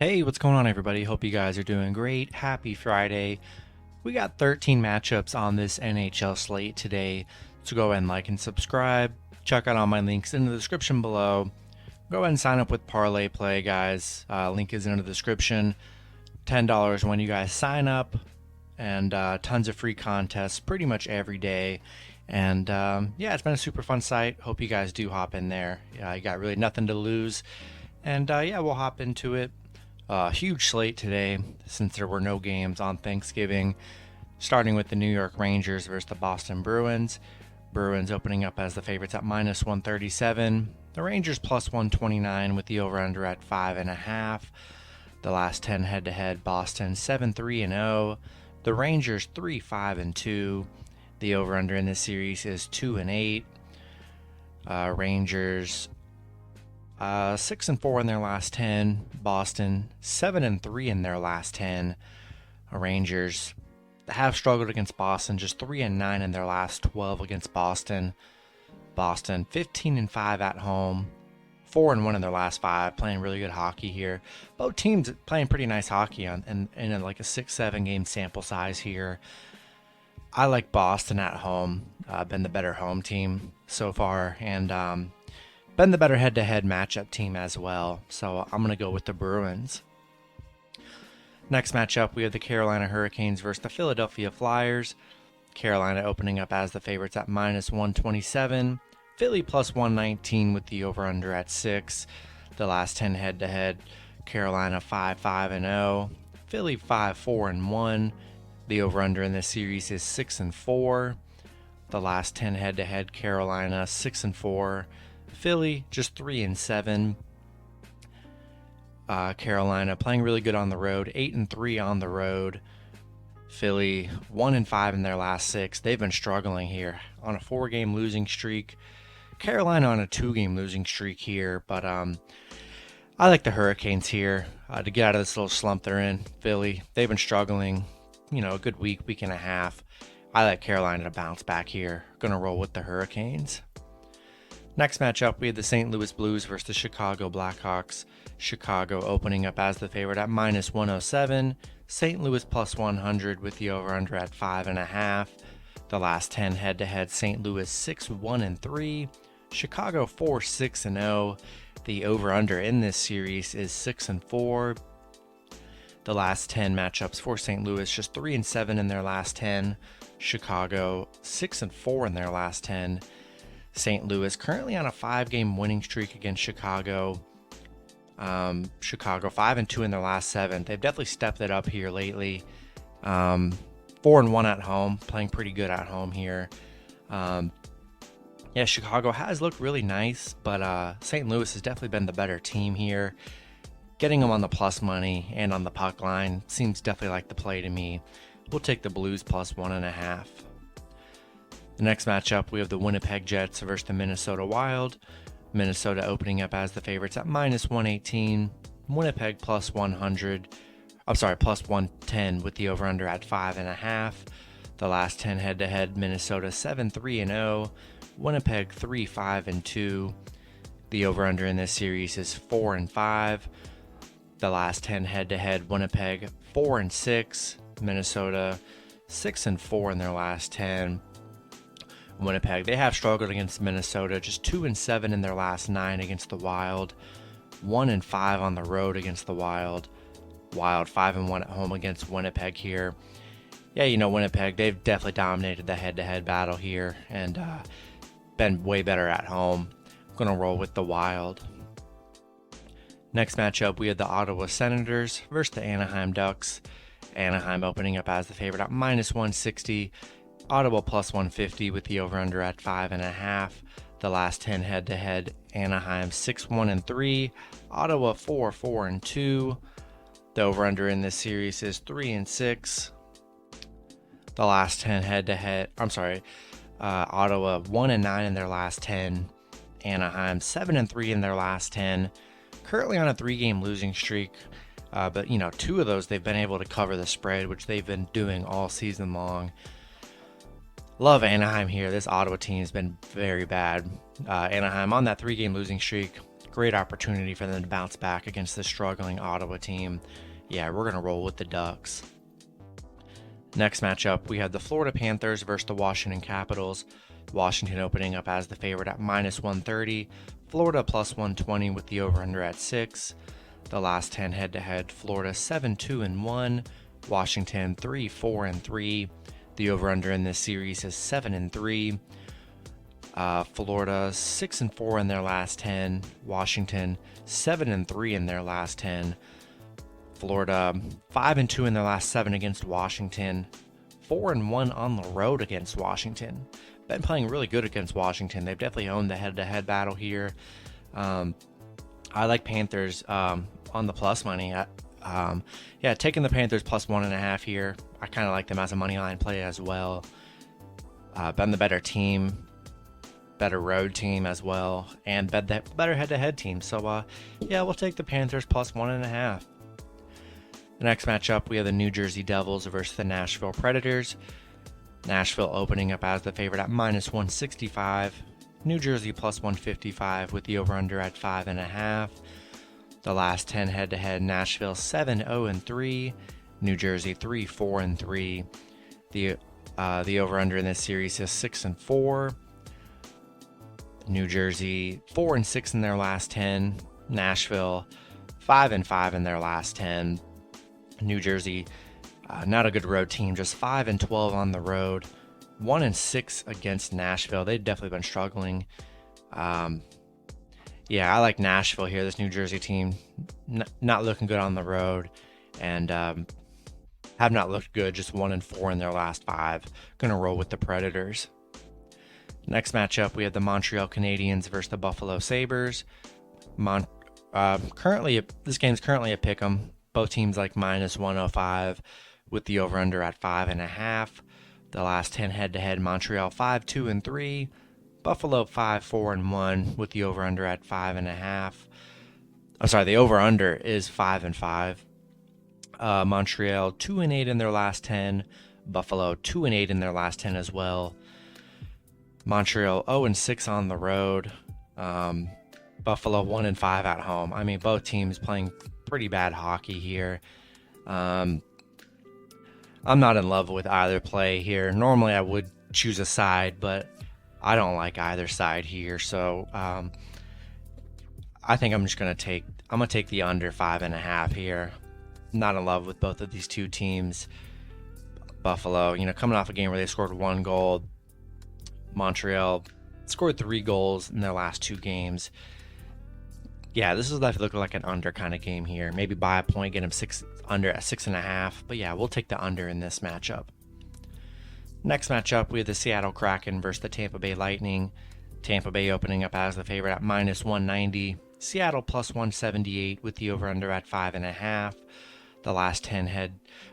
Hey, what's going on, everybody? Hope you guys are doing great. Happy Friday. We got 13 matchups on this NHL slate today, so go ahead and like and subscribe. Check out all my links in the description below. Go ahead and sign up with ParlayPlay, guys. Link is in the description. $10 when you guys sign up, and tons of free contests pretty much every day. And yeah, it's been a super fun site. Hope you guys do hop in there. You got really nothing to lose. And yeah, we'll hop into it. Huge slate today since there were no games on Thanksgiving. Starting with the New York Rangers versus the Boston Bruins. Bruins opening up as the favorites at minus 137. The Rangers plus 129 with the over-under at 5.5. The last 10 head-to-head, Boston 7-3-0. The Rangers 3-5-2. The over-under in this series is 2-8. Rangers 6-4 in their last 10. Boston 7-3 in their last 10. Rangers have struggled against Boston, just 3-9 in their last 12 against Boston. Boston 15-5 at home, 4-1 in their last 5, playing really good hockey here. Both teams playing pretty nice hockey in like a 6-7 game sample size here. I like Boston at home. Been the better home team so far, and been the better head-to-head matchup team as well. So I'm going to go with the Bruins. Next matchup, we have the Carolina Hurricanes versus the Philadelphia Flyers. Carolina opening up as the favorites at minus 127. Philly plus 119 with the over-under at 6. The last 10 head-to-head, Carolina 5-5-0. Philly 5-4-1. The over-under in this series is 6-4. The last 10 head-to-head, Carolina 6-4. Philly just 3-7. Carolina playing really good on the road, 8-3 on the road. Philly 1-5 in their last 6. They've been struggling here on a 4-game losing streak. Carolina on a 2-game losing streak here, but I like the Hurricanes here to get out of this little slump they're in. Philly, they've been struggling, a good week and a half. I like Carolina to bounce back here. Gonna roll with the Hurricanes. Next matchup, we have the St. Louis Blues versus the Chicago Blackhawks. Chicago opening up as the favorite at minus 107. St. Louis plus 100 with the over-under at 5.5. The last 10 head-to-head, St. Louis 6-1-3. Chicago 4-6-0. The over-under in this series is 6-4. The last 10 matchups for St. Louis, just 3-7 in their last 10. Chicago 6-4 in their last 10. St. Louis currently on a 5-game winning streak against Chicago. Chicago 5-2 in their last 7. They've definitely stepped it up here lately. 4-1 at home, playing pretty good at home here. Yeah, Chicago has looked really nice, but St. Louis has definitely been the better team here. Getting them on the plus money and on the puck line seems definitely like the play to me. We'll take the Blues plus 1.5. The next matchup, we have the Winnipeg Jets versus the Minnesota Wild. Minnesota opening up as the favorites at minus 118. Winnipeg plus 100. Plus 110 with the over-under at 5.5. The last 10 head-to-head, Minnesota 7-3-0. Winnipeg 3-5-2. The over-under in this series is 4-5. The last 10 head-to-head, Winnipeg 4-6. Minnesota 6-4 in their last 10. Winnipeg, they have struggled against Minnesota, just 2-7 in their last 9 against the Wild, 1-5 on the road against the Wild. Wild 5-1 at home against Winnipeg here. Yeah, Winnipeg, they've definitely dominated the head-to-head battle here and been way better at home. I'm going to roll with the Wild. Next matchup, we have the Ottawa Senators versus the Anaheim Ducks. Anaheim opening up as the favorite at minus 160. Ottawa plus 150 with the over-under at 5.5. The last 10 head-to-head, Anaheim 6-1-3. Ottawa 4-4-2. The over-under in this series is 3-6. The last 10 head-to-head, Ottawa 1-9 in their last 10. Anaheim 7-3 in their last 10. Currently on a 3-game losing streak. But 2 of those they've been able to cover the spread, which they've been doing all season long. Love Anaheim here. This Ottawa team has been very bad. Anaheim on that 3-game losing streak. Great opportunity for them to bounce back against the struggling Ottawa team. Yeah, we're going to roll with the Ducks. Next matchup, we have the Florida Panthers versus the Washington Capitals. Washington opening up as the favorite at -130. Florida +120 with the over-under at 6. The last 10 head-to-head, Florida 7-2-1, Washington 3-4-3. The over-under in this series is 7-3. Florida 6-4 in their last 10. Washington 7-3 in their last 10. Florida 5-2 in their last 7 against Washington. 4-1 on the road against Washington. Been playing really good against Washington. They've definitely owned the head-to-head battle here. I like Panthers on the plus money. Taking the Panthers +1.5 here. I kind of like them as a money line play as well. Been the better team, better road team as well, and better head-to-head team. So we'll take the Panthers +1.5. The next matchup, we have the New Jersey Devils versus the Nashville Predators. Nashville opening up as the favorite at -165. New Jersey +155 with the over-under at 5.5. The last 10 head-to-head, Nashville 7-0-3, New Jersey 3-4-3. The over-under in this series is 6-4. New Jersey 4-6 in their last 10. Nashville 5-5 in their last 10. New Jersey, not a good road team, just 5-12 on the road, 1-6 against Nashville. They've definitely been struggling. I like Nashville here. This New Jersey team not looking good on the road, and have not looked good. Just 1-4 in their last 5. Gonna roll with the Predators. Next matchup, we have the Montreal Canadiens versus the Buffalo Sabres. This game's currently a pick'em. Both teams like -105 with the over-under at 5.5. The last 10 head-to-head, Montreal 5-2-3. Buffalo 5-4-1 with the over-under at 5.5. I'm sorry, the over-under is 5-5. Montreal 2-8 in their last 10. Buffalo 2-8 in their last 10 as well. Montreal 0-6 on the road. Buffalo 1-5 at home. I mean, both teams playing pretty bad hockey here. I'm not in love with either play here. Normally I would choose a side, but I don't like either side here. So I think I'm gonna take the under 5.5 here. Not in love with both of these two teams. Buffalo, coming off a game where they scored 1 goal. Montreal scored 3 goals in their last 2 games. Yeah, this is definitely looking like an under kind of game here. Maybe buy a point, get him under at 6.5. But yeah, we'll take the under in this matchup. Next matchup, we have the Seattle Kraken versus the Tampa Bay Lightning. Tampa Bay opening up as the favorite at -190. Seattle +178 with the over-under at 5.5. The last 10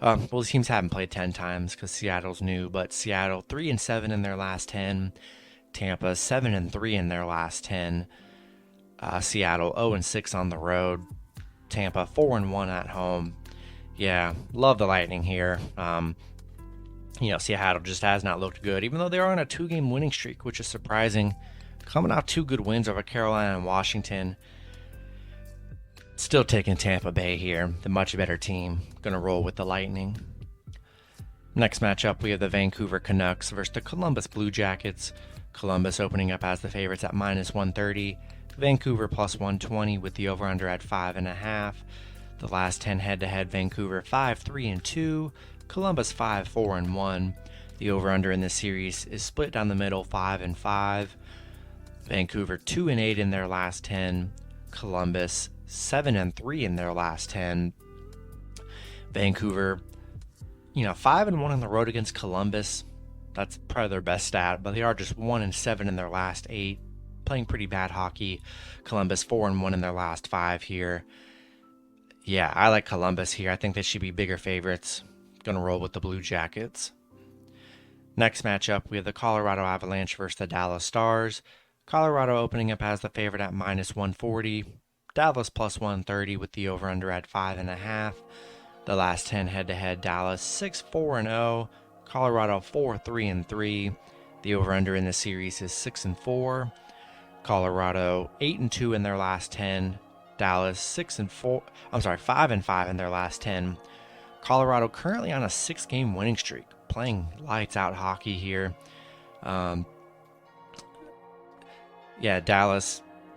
the teams haven't played 10 times because Seattle's new, but Seattle 3-7 in their last 10. Tampa 7-3 in their last 10. Seattle 0-6 on the road. Tampa 4-1 at home. Yeah, love the Lightning here. Seattle just has not looked good, even though they are on a 2-game winning streak, which is surprising. Coming off 2 good wins over Carolina and Washington. Still taking Tampa Bay here, the much better team. Gonna roll with the Lightning. Next matchup, we have the Vancouver Canucks versus the Columbus Blue Jackets. Columbus opening up as the favorites at -130. Vancouver +120 with the over-under at 5.5. The last 10 head-to-head, Vancouver 5-3-2. Columbus 5-4-1. The over-under in this series is split down the middle, 5-5. Vancouver 2-8 in their last 10. Columbus 7-3 in their last 10. Vancouver, 5-1 on the road against Columbus. That's probably their best stat, but they are just 1-7 in their last 8. Playing pretty bad hockey. Columbus 4-1 in their last 5 here. Yeah, I like Columbus here. I think they should be bigger favorites. Gonna roll with the Blue Jackets. Next matchup, we have the Colorado Avalanche versus the Dallas Stars. Colorado opening up as the favorite at -140. Dallas +130 with the over-under at 5.5. The last 10 head-to-head, Dallas 6-4-0. Colorado 4-3-3. The over-under in the series is 6-4. Colorado 8-2 in their last 10. Dallas 6-4. I'm sorry, 5-5 in their last 10. Colorado currently on a 6-game winning streak, playing lights out hockey here. Dallas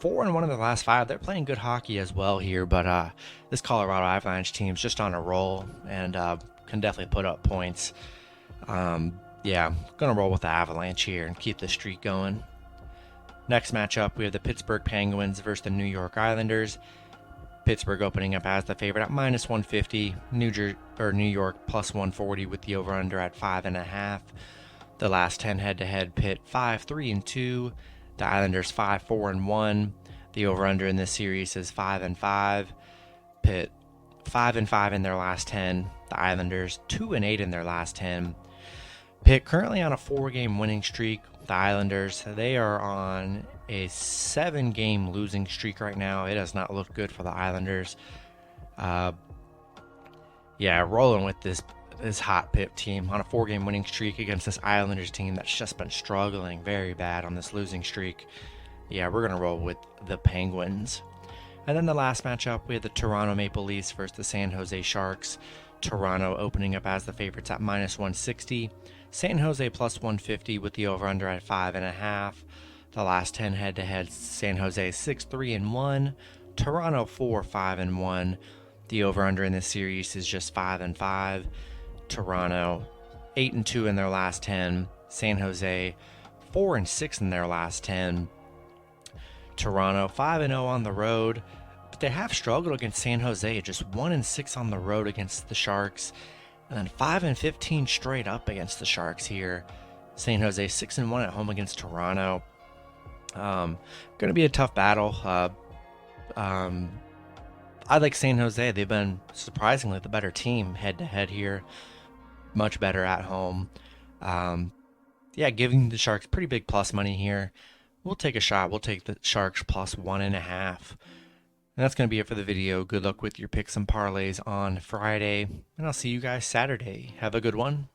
4-1 in their last 5. They're playing good hockey as well here, but this Colorado Avalanche team's just on a roll and can definitely put up points. Gonna roll with the Avalanche here and keep the streak going. Next matchup, we have the Pittsburgh Penguins versus the New York Islanders. Pittsburgh opening up as the favorite at -150. New York +140 with the over/under at 5.5. The last 10 head-to-head, Pitt 5-3-2. The Islanders 5-4-1. The over/under in this series is 5-5. Pitt 5-5 in their last 10. The Islanders 2-8 in their last 10. Pitt currently on a 4-game winning streak. The Islanders, they are on a 7-game losing streak right now. It does not look good for the Islanders. Rolling with this hot Pitt team on a 4-game winning streak against this Islanders team that's just been struggling very bad on this losing streak. We're going to roll with the Penguins. And then the last matchup, we have the Toronto Maple Leafs versus the San Jose Sharks. Toronto opening up as the favorites at -160. San Jose +150 with the over/under at 5.5. The last 10 head-to-head, San Jose 6-3-1. Toronto 4-5-1. The over/under in this series is just 5-5. Toronto 8-2 in their last 10. San Jose 4-6 in their last 10. Toronto 5-0 on the road, but they have struggled against San Jose. Just 1-6 on the road against the Sharks, and then 5-15 straight up against the Sharks here. San Jose 6-1 at home against Toronto. Going to be a tough battle. I like San Jose. They've been surprisingly the better team head-to-head here. Much better at home. Giving the Sharks pretty big plus money here. We'll take a shot. We'll take the Sharks +1.5. And that's going to be it for the video. Good luck with your picks and parlays on Friday. And I'll see you guys Saturday. Have a good one.